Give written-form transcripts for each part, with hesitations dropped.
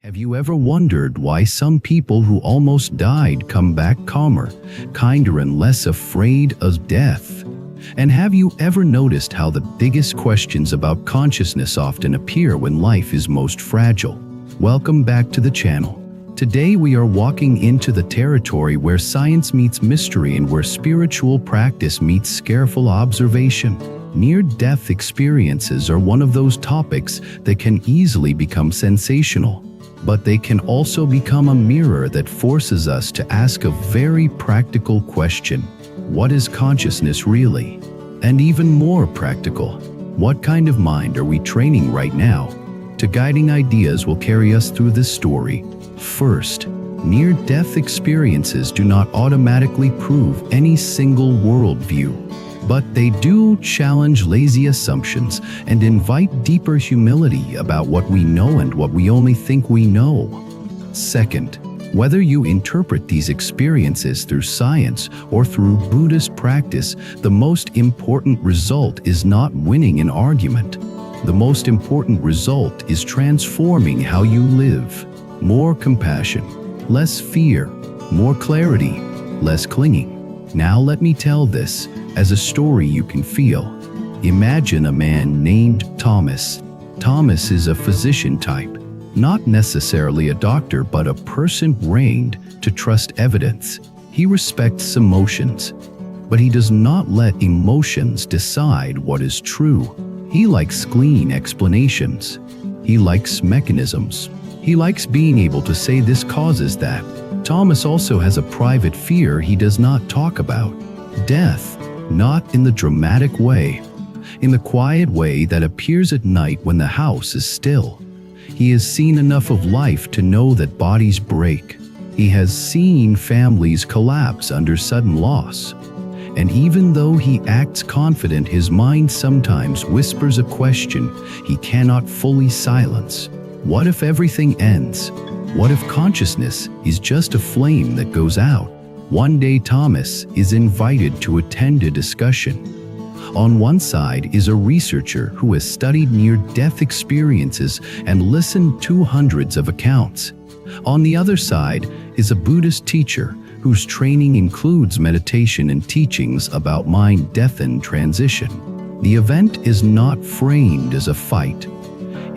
Have you ever wondered why some people who almost died come back calmer, kinder, and less afraid of death? And have you ever noticed how the biggest questions about consciousness often appear when life is most fragile? Welcome back to the channel. Today we are walking into the territory where science meets mystery and where spiritual practice meets careful observation. Near-death experiences are one of those topics that can easily become sensational, but they can also become a mirror that forces us to ask a very practical question. What is consciousness really? And even more practical, what kind of mind are we training right now? Two guiding ideas will carry us through this story. First, near-death experiences do not automatically prove any single worldview, but they do challenge lazy assumptions and invite deeper humility about what we know and what we only think we know. Second, whether you interpret these experiences through science or through Buddhist practice, the most important result is not winning an argument. The most important result is transforming how you live. More compassion, less fear, more clarity, less clinging. Now let me tell this as a story you can feel. Imagine a man named Thomas. Thomas is a physician type, not necessarily a doctor, but a person trained to trust evidence. He respects emotions, but he does not let emotions decide what is true. He likes clean explanations. He likes mechanisms. He likes being able to say this causes that. Thomas also has a private fear he does not talk about. Death, not in the dramatic way, in the quiet way that appears at night when the house is still. He has seen enough of life to know that bodies break. He has seen families collapse under sudden loss. And even though he acts confident, his mind sometimes whispers a question he cannot fully silence. What if everything ends? What if consciousness is just a flame that goes out? One day Thomas is invited to attend a discussion. On one side is a researcher who has studied near-death experiences and listened to hundreds of accounts. On the other side is a Buddhist teacher whose training includes meditation and teachings about mind, death, and transition. The event is not framed as a fight.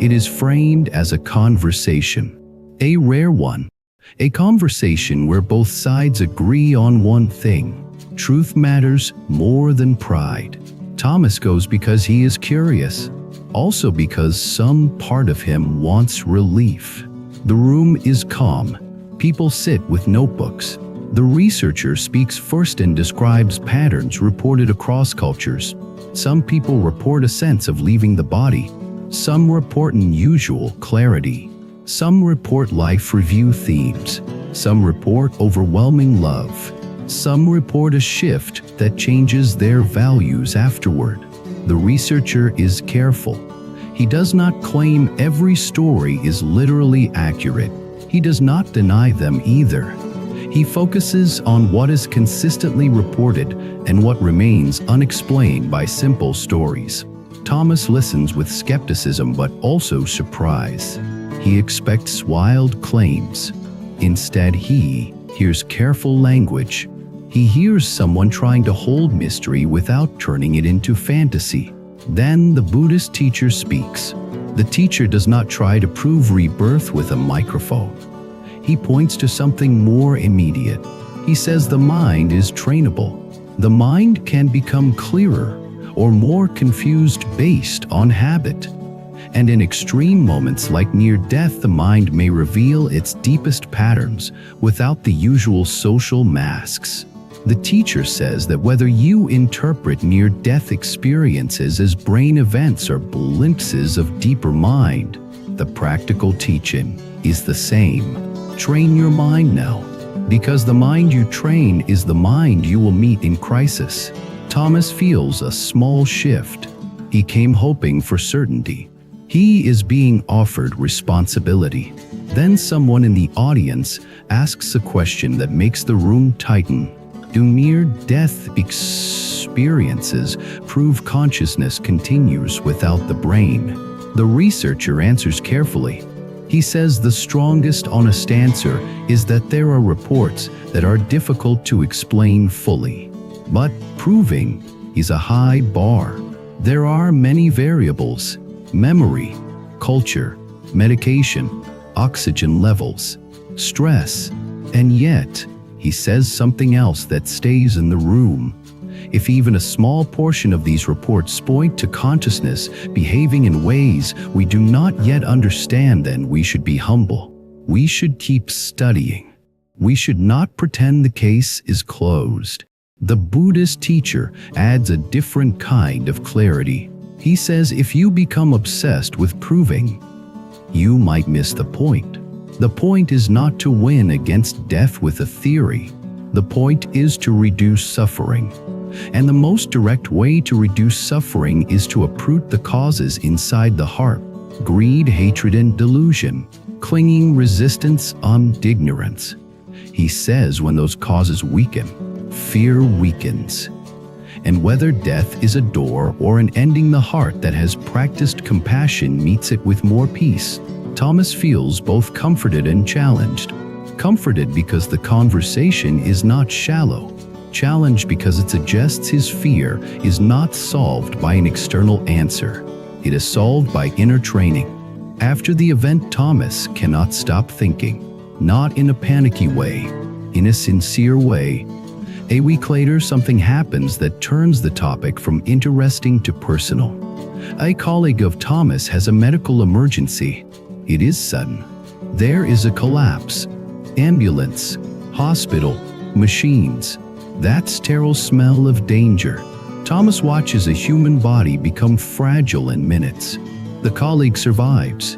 It is framed as a conversation, a rare one, a conversation where both sides agree on one thing: truth matters more than pride. Thomas goes because he is curious, also because some part of him wants relief. The room is calm. People sit with notebooks. The researcher speaks first and describes patterns reported across cultures. Some people report a sense of leaving the body. Some report unusual clarity. Some report life review themes. Some report overwhelming love. Some report a shift that changes their values afterward. The researcher is careful. He does not claim every story is literally accurate. He does not deny them either. He focuses on what is consistently reported and what remains unexplained by simple stories. Thomas listens with skepticism but also surprise. He expects wild claims. Instead, he hears careful language. He hears someone trying to hold mystery without turning it into fantasy. Then the Buddhist teacher speaks. The teacher does not try to prove rebirth with a microphone. He points to something more immediate. He says the mind is trainable. The mind can become clearer or more confused based on habit. And in extreme moments like near death, the mind may reveal its deepest patterns without the usual social masks. The teacher says that whether you interpret near-death experiences as brain events or glimpses of deeper mind, the practical teaching is the same. Train your mind now, because the mind you train is the mind you will meet in crisis. Thomas feels a small shift. He came hoping for certainty. He is being offered responsibility. Then someone in the audience asks a question that makes the room tighten. Do near-death experiences prove consciousness continues without the brain? The researcher answers carefully. He says the strongest honest answer is that there are reports that are difficult to explain fully. But proving is a high bar. There are many variables: memory, culture, medication, oxygen levels, stress, and yet, he says something else that stays in the room. If even a small portion of these reports point to consciousness behaving in ways we do not yet understand, then we should be humble. We should keep studying. We should not pretend the case is closed. The Buddhist teacher adds a different kind of clarity. He says if you become obsessed with proving, you might miss the point. The point is not to win against death with a theory. The point is to reduce suffering. And the most direct way to reduce suffering is to uproot the causes inside the heart: greed, hatred, and delusion, clinging, resistance, and ignorance. He says when those causes weaken, fear weakens. And whether death is a door or an ending, the heart that has practiced compassion meets it with more peace. Thomas feels both comforted and challenged. Comforted because the conversation is not shallow. Challenged because it suggests his fear is not solved by an external answer. It is solved by inner training. After the event, Thomas cannot stop thinking, not in a panicky way, in a sincere way. A week later, something happens that turns the topic from interesting to personal. A colleague of Thomas has a medical emergency. It is sudden. There is a collapse. Ambulance, hospital, machines. That sterile smell of danger. Thomas watches a human body become fragile in minutes. The colleague survives.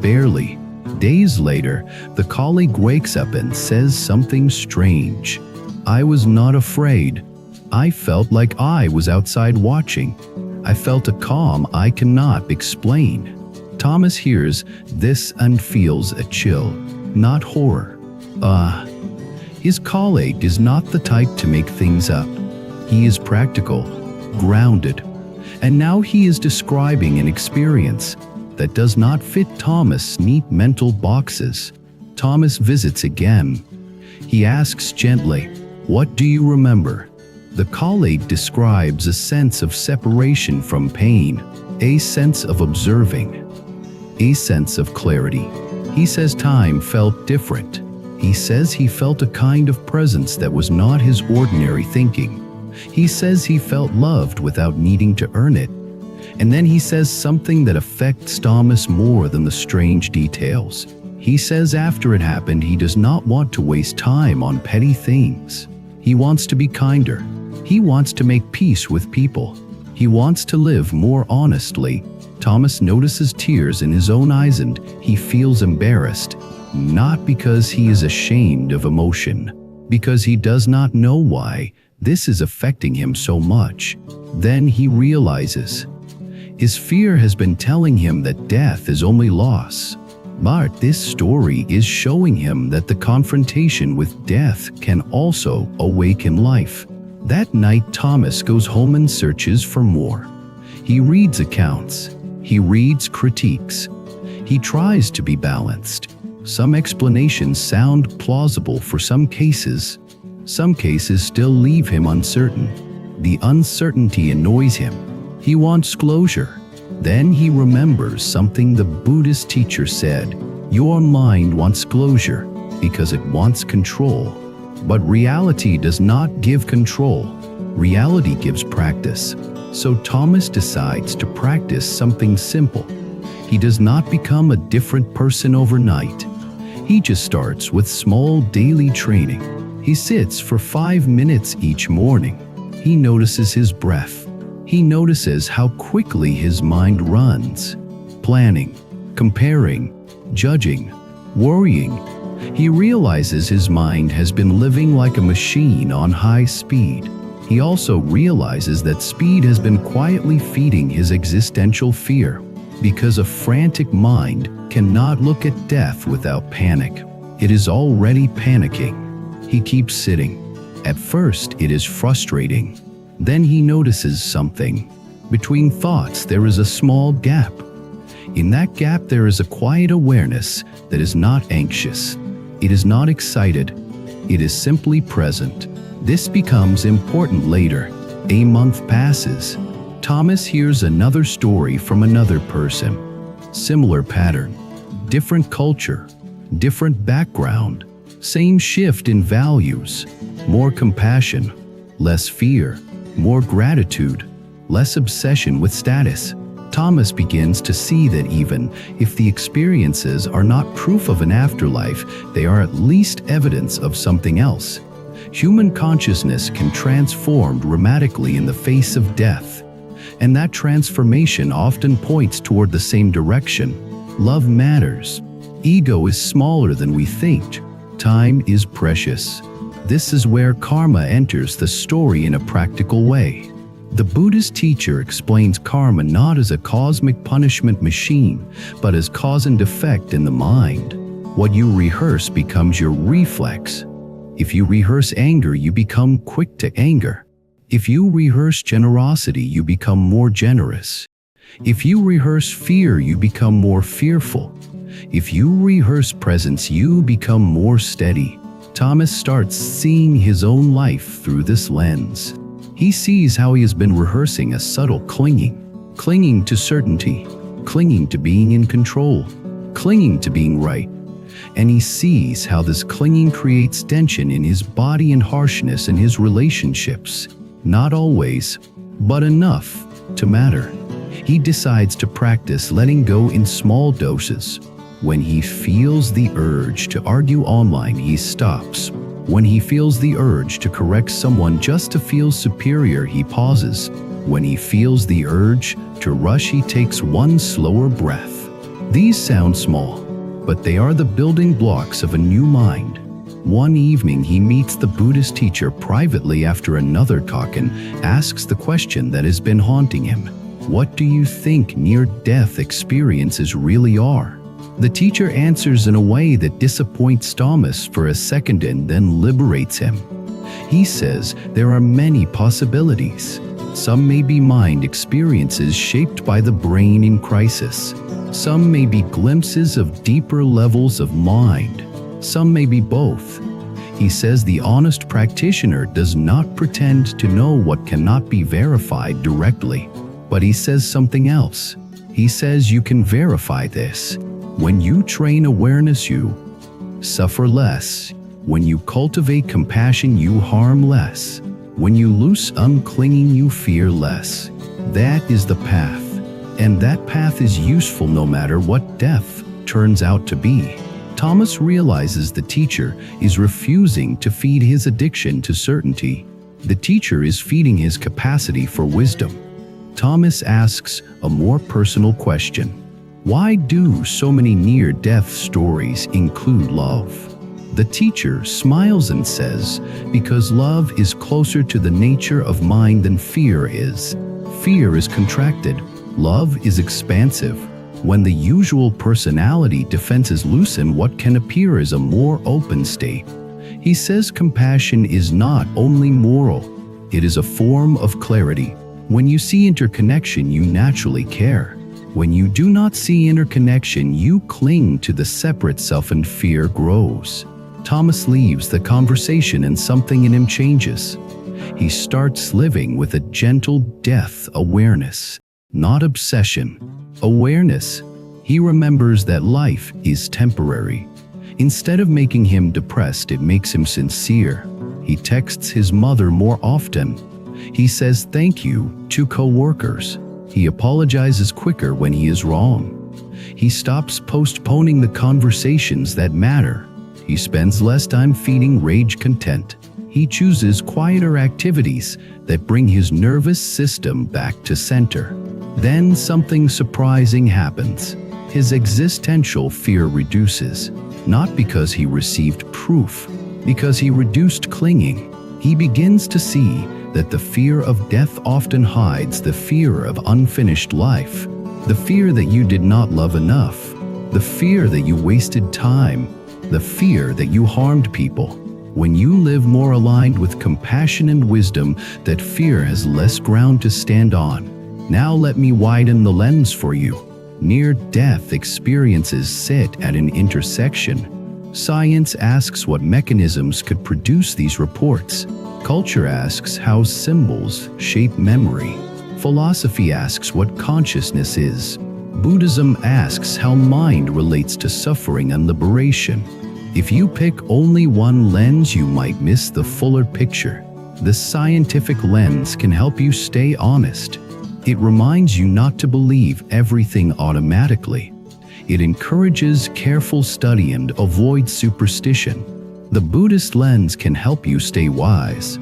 Barely. Days later, the colleague wakes up and says something strange. I was not afraid. I felt like I was outside watching. I felt a calm I cannot explain. Thomas hears this and feels a chill, not horror. His colleague is not the type to make things up. He is practical, grounded, and now he is describing an experience that does not fit Thomas' neat mental boxes. Thomas visits again. He asks gently, "What do you remember?" The colleague describes a sense of separation from pain, a sense of observing, a sense of clarity. He says time felt different. He says he felt a kind of presence that was not his ordinary thinking. He says he felt loved without needing to earn it. And then he says something that affects Thomas more than the strange details. He says after it happened, he does not want to waste time on petty things. He wants to be kinder. He wants to make peace with people. He wants to live more honestly. Thomas notices tears in his own eyes and he feels embarrassed. Not because he is ashamed of emotion, because he does not know why this is affecting him so much. Then he realizes his fear has been telling him that death is only loss. But this story is showing him that the confrontation with death can also awaken life. That night, Thomas goes home and searches for more. He reads accounts. He reads critiques. He tries to be balanced. Some explanations sound plausible for some cases. Some cases still leave him uncertain. The uncertainty annoys him. He wants closure. Then he remembers something the Buddhist teacher said. Your mind wants closure because it wants control. But reality does not give control. Reality gives practice. So Thomas decides to practice something simple. He does not become a different person overnight. He just starts with small daily training. He sits for 5 minutes each morning. He notices his breath. He notices how quickly his mind runs, planning, comparing, judging, worrying. He realizes his mind has been living like a machine on high speed. He also realizes that speed has been quietly feeding his existential fear, because a frantic mind cannot look at death without panic. It is already panicking. He keeps sitting. At first, it is frustrating. Then he notices something. Between thoughts, there is a small gap. In that gap there is a quiet awareness that is not anxious. It is not excited. It is simply present. This becomes important later. A month passes. Thomas hears another story from another person. Similar pattern. Different culture. Different background. Same shift in values. More compassion. Less fear. More gratitude. Less obsession with status. Thomas begins to see that even if the experiences are not proof of an afterlife, they are at least evidence of something else. Human consciousness can transform dramatically in the face of death, and that transformation often points toward the same direction. Love matters. Ego is smaller than we think. Time is precious. This is where karma enters the story in a practical way. The Buddhist teacher explains karma not as a cosmic punishment machine, but as cause and effect in the mind. What you rehearse becomes your reflex. If you rehearse anger, you become quick to anger. If you rehearse generosity, you become more generous. If you rehearse fear, you become more fearful. If you rehearse presence, you become more steady. Thomas starts seeing his own life through this lens. He sees how he has been rehearsing a subtle clinging to certainty, clinging to being in control, clinging to being right. And he sees how this clinging creates tension in his body and harshness in his relationships. Not always, but enough to matter. He decides to practice letting go in small doses. When he feels the urge to argue online, he stops. When he feels the urge to correct someone just to feel superior, he pauses. When he feels the urge to rush, he takes one slower breath. These sound small, but they are the building blocks of a new mind. One evening, he meets the Buddhist teacher privately after another talk and asks the question that has been haunting him. What do you think near-death experiences really are? The teacher answers in a way that disappoints Thomas for a second and then liberates him. He says there are many possibilities. Some may be mind experiences shaped by the brain in crisis. Some may be glimpses of deeper levels of mind. Some may be both. He says the honest practitioner does not pretend to know what cannot be verified directly. But he says something else. He says you can verify this. When you train awareness, you suffer less. When you cultivate compassion, you harm less. When you loose unclinging, you fear less. That is the path. And that path is useful no matter what death turns out to be. Thomas realizes the teacher is refusing to feed his addiction to certainty. The teacher is feeding his capacity for wisdom. Thomas asks a more personal question. Why do so many near-death stories include love? The teacher smiles and says, because love is closer to the nature of mind than fear is. Fear is contracted. Love is expansive. When the usual personality defenses loosen what can appear as a more open state. He says compassion is not only moral, it is a form of clarity. When you see interconnection, you naturally care. When you do not see interconnection, you cling to the separate self and fear grows. Thomas leaves the conversation and something in him changes. He starts living with a gentle death awareness, not obsession. Awareness. He remembers that life is temporary. Instead of making him depressed, it makes him sincere. He texts his mother more often. He says thank you to co-workers. He apologizes quicker when he is wrong. He stops postponing the conversations that matter. He spends less time feeding rage content. He chooses quieter activities that bring his nervous system back to center. Then something surprising happens. His existential fear reduces, not because he received proof, because he reduced clinging. He begins to see that the fear of death often hides the fear of unfinished life, the fear that you did not love enough, the fear that you wasted time, the fear that you harmed people. When you live more aligned with compassion and wisdom, that fear has less ground to stand on. Now let me widen the lens for you. Near-death experiences sit at an intersection. Science asks what mechanisms could produce these reports. Culture asks how symbols shape memory. Philosophy asks what consciousness is. Buddhism asks how mind relates to suffering and liberation. If you pick only one lens, you might miss the fuller picture. The scientific lens can help you stay honest. It reminds you not to believe everything automatically. It encourages careful study and avoid superstition. The Buddhist lens can help you stay wise.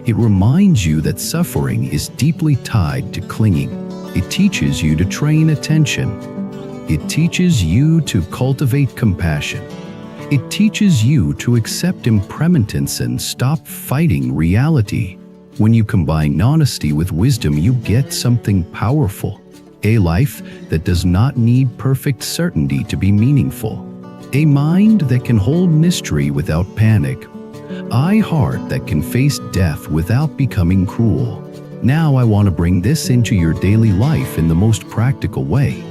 It reminds you that suffering is deeply tied to clinging. It teaches you to train attention. It teaches you to cultivate compassion. It teaches you to accept impermanence and stop fighting reality. When you combine honesty with wisdom, you get something powerful. A life that does not need perfect certainty to be meaningful. A mind that can hold mystery without panic. A heart that can face death without becoming cruel. Now I want to bring this into your daily life in the most practical way.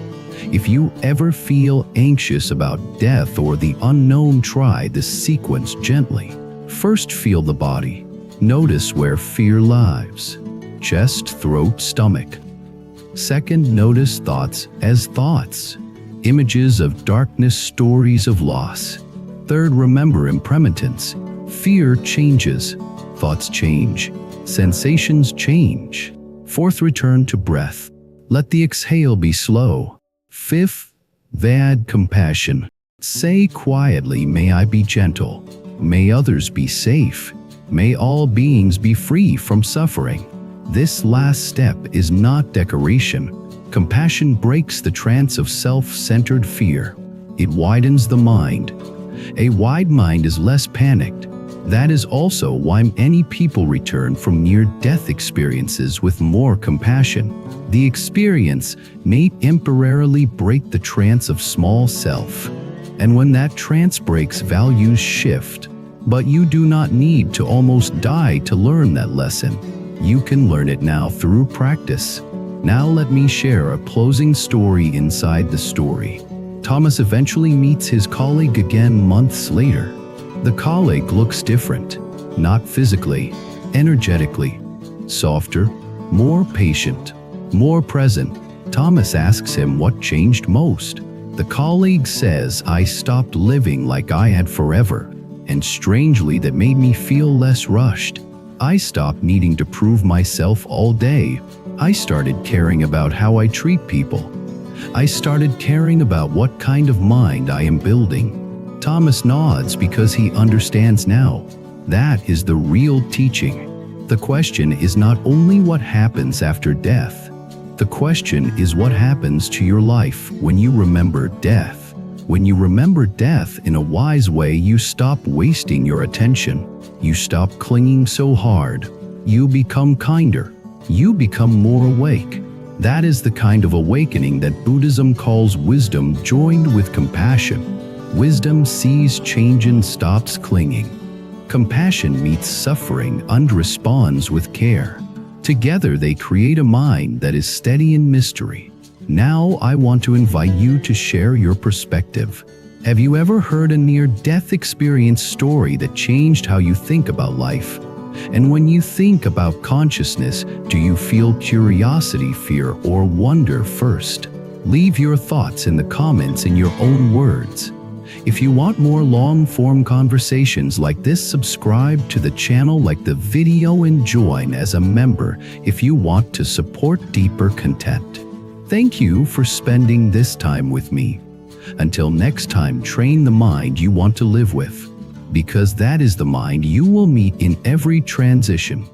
If you ever feel anxious about death or the unknown, try this sequence gently. First, feel the body. Notice where fear lies. Chest, throat, stomach. Second, notice thoughts as thoughts. Images of darkness, stories of loss. Third, remember impermanence. Fear changes. Thoughts change. Sensations change. Fourth, return to breath. Let the exhale be slow. Fifth, add compassion. Say quietly, may I be gentle. May others be safe. May all beings be free from suffering. This last step is not decoration. Compassion breaks the trance of self-centered fear. It widens the mind. A wide mind is less panicked. That is also why many people return from near-death experiences with more compassion. The experience may temporarily break the trance of small self. And when that trance breaks, values shift. But you do not need to almost die to learn that lesson. You can learn it now through practice. Now let me share a closing story inside the story. Thomas eventually meets his colleague again months later. The colleague looks different, not physically, energetically, softer, more patient, more present. Thomas asks him what changed most. The colleague says, I stopped living like I had forever, and strangely that made me feel less rushed. I stopped needing to prove myself all day. I started caring about how I treat people. I started caring about what kind of mind I am building. Thomas nods because he understands now. That is the real teaching. The question is not only what happens after death. The question is what happens to your life when you remember death. When you remember death in a wise way, you stop wasting your attention. You stop clinging so hard. You become kinder. You become more awake. That is the kind of awakening that Buddhism calls wisdom joined with compassion. Wisdom sees change and stops clinging. Compassion meets suffering and responds with care. Together they create a mind that is steady in mystery. Now I want to invite you to share your perspective. Have you ever heard a near-death experience story that changed how you think about life? And when you think about consciousness, do you feel curiosity, fear, or wonder first? Leave your thoughts in the comments in your own words. If you want more long-form conversations like this, subscribe to the channel, like the video, and join as a member if you want to support deeper content. Thank you for spending this time with me. Until next time, train the mind you want to live with, because that is the mind you will meet in every transition.